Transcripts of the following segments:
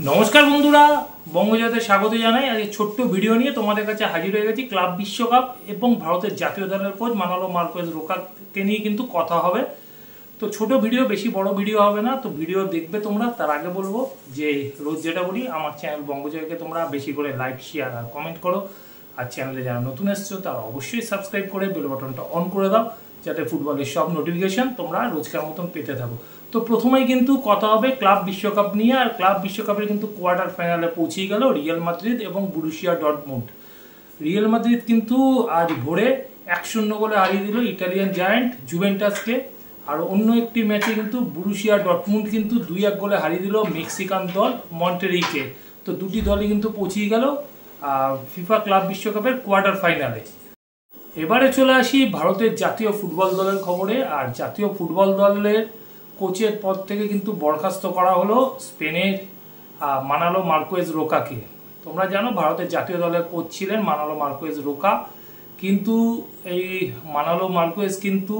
নমস্কার বন্ধুরা, বঙ্গজয়তে স্বাগত জানাই। আজ ছোট্ট ভিডিও নিয়ে তোমাদের কাছে হাজির হয়ে গেছি। ক্লাব বিশ্বকাপ এবং ভারতের জাতীয় দলের কোচ মানালো মার্কোয়েজ রোকাকে নিয়ে কিন্তু কথা হবে। তো ছোট ভিডিও, বেশি বড় ভিডিও হবে না। তো ভিডিও দেখবে তোমরা। তার আগে বলবো যে রোজ যেটা বলি, আমার চ্যানেল বঙ্গজয়কে তোমরা বেশি করে লাইক, শেয়ার আর কমেন্ট করো। আর চ্যানেলে যারা নতুন এসছো তারা অবশ্যই সাবস্ক্রাইব করে বেল বাটনটা অন করে দাও, যাতে ফুটবলের সব নোটিফিকেশন তোমরা রোজকার মতন পেতে থাকো। তো প্রথমেই কিন্তু কথা হবে ক্লাব বিশ্বকাপ নিয়ে। আর ক্লাব বিশ্বকাপের কিন্তু কোয়ার্টার ফাইনালে পৌঁছে গেল রিয়াল মাদ্রিদ এবং বুরুসিয়া ডর্টমুন্ড। রিয়াল মাদ্রিদ কিন্তু আজ ভোরে 1-0 গোলে হারিয়ে দিল ইটালিয়ান জায়ান্ট জুভেন্টাসকে। আর অন্য একটি ম্যাচে কিন্তু বুরুসিয়া ডর্টমুন্ড কিন্তু 2-1 গোলে হারিয়ে দিল মেক্সিকান দল মন্টেরিকে। তো দুটি দলই কিন্তু পৌঁছে গেল ফিফা ক্লাব বিশ্বকাপের কোয়ার্টার ফাইনালে। এবারে চলে আসি ভারতের জাতীয় ফুটবল দলের খবরে। আর জাতীয় ফুটবল দলের কোচের পদ থেকে কিন্তু বরখাস্ত করা হলো স্পেনের মানালো মার্কোয়েজ রোকাকে। তোমরা জানো ভারতের জাতীয় দলের কোচ ছিলেন মানালো মার্কোয়েজ রোকা, কিন্তু এই মানালো মার্কোয়েজ কিন্তু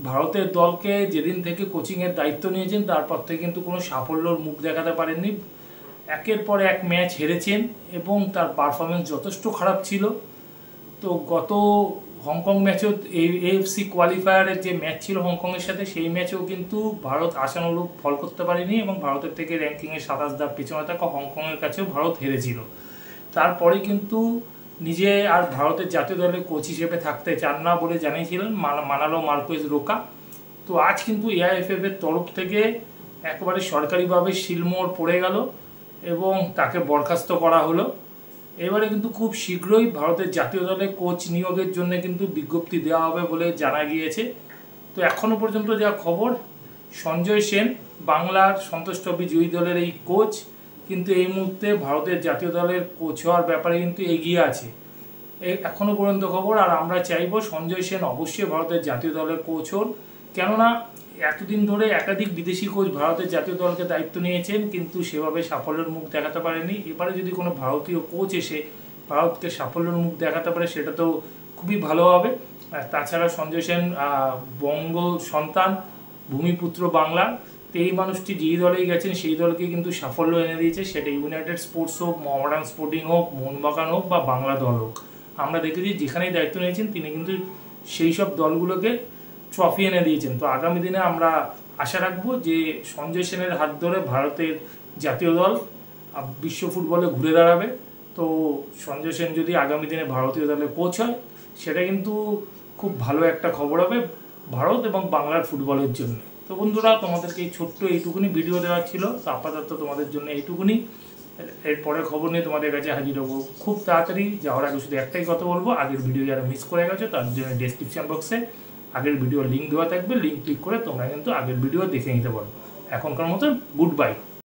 ভারতের দলকে যেদিন থেকে কোচিংয়ের দায়িত্ব নিয়েছেন তারপর থেকে কিন্তু কোনো সাফল্যর মুখ দেখাতে পারেননি। একের পর এক ম্যাচ হেরেছেন এবং তার পারফরমেন্স যথেষ্ট খারাপ ছিল। তো গত হংকং ম্যাচেও এএফসি কোয়ালিফায়ারের যে ম্যাচ ছিল হংকংয়ের সাথে, সেই ম্যাচেও কিন্তু ভারত আশানুরূপ ফল করতে পারেনি এবং ভারতের থেকে র্যাঙ্কিংয়ে 27 ধাপ পিছনে থাকা হংকংয়ের কাছেও ভারত হেরেছিল। তারপরে কিন্তু নিজে আর ভারতের জাতীয় দলের কোচ হিসেবে থাকতে চান না বলে জানিয়েছিলেন মানালো মার্কোয়েজ রোকা। তো আজ কিন্তু এআইএফএফ এর তরফ থেকে একেবারে সরকারিভাবে শিলমোহর পড়ে গেল এবং তাকে বরখাস্ত করা হলো। এবারে কিন্তু খুব শীঘ্রই ভারতের জাতীয় দলে কোচ নিয়োগের জন্য কিন্তু বিজ্ঞপ্তি দেওয়া হবে বলে জানা গিয়েছে। তো এখনো পর্যন্ত যা খবর, সঞ্জয় সেন বাংলার সন্তোষ ট্রফি জয়ী দলের এই কোচ কিন্তু এই মুহূর্তে ভারতের জাতীয় দলের কোচ হওয়ার ব্যাপারে কিন্তু এগিয়ে আছে, এখনো পর্যন্ত খবর। আর আমরা চাইবো সঞ্জয় সেন অবশ্যই ভারতের জাতীয় দলের কোচ হন, কেননা এতদিন ধরে একাধিক বিদেশি কোচ ভারতের জাতীয় দলকে দায়িত্ব নিয়েছেন কিন্তু সেভাবে সাফল্যের মুখ দেখাতে পারেনি। এবারে যদি কোনো ভারতীয় কোচ এসে ভারতকে সাফল্যের মুখ দেখাতে পারে সেটা তো খুবই ভালো হবে। তাছাড়া সঞ্জয় সেন বঙ্গ সন্তান, ভূমিপুত্র বাংলার। তো এই মানুষটি যেই দলেই গেছেন সেই দলকে কিন্তু সাফল্য এনে দিয়েছে, সেটা ইউনাইটেড স্পোর্টস হোক, মোহামেডান স্পোর্টিং হোক, মোহনবাগান হোক বা বাংলা দল হোক। আমরা দেখেছি যেখানেই দায়িত্ব নিয়েছেন তিনি কিন্তু সেই সব দলগুলোকে ট্রফি এনে দিয়েছেন। তো আগামী দিনে আমরা আশা রাখবো যে সঞ্জয় সেনের হাত ধরে ভারতের জাতীয় দল বিশ্ব ফুটবলে ঘুরে দাঁড়াবে। তো সঞ্জয় সেন যদি আগামী দিনে ভারতীয় দলের কোচ হয় সেটা কিন্তু খুব ভালো একটা খবর হবে ভারত এবং বাংলার ফুটবলের জন্য। তো বন্ধুরা, তোমাদেরকে এই ছোট্ট এইটুকুনি ভিডিও দেওয়ার ছিল। তো আপাতত তোমাদের জন্য এইটুকুনি। এরপরে খবর নিয়ে তোমাদের কাছে হাজির হবো খুব তাড়াতাড়ি। যাওয়ার আগে শুধু একটাই কথা বলবো, আগের ভিডিও যারা মিস করে গেছো তার জন্য ডেসক্রিপশন বক্সে আগের ভিডিওর লিঙ্ক দেওয়া থাকবে, লিঙ্ক ক্লিক করে তোমরা কিন্তু আগের ভিডিও দেখে নিতে পারো। এখনকার মতো গুড বাই।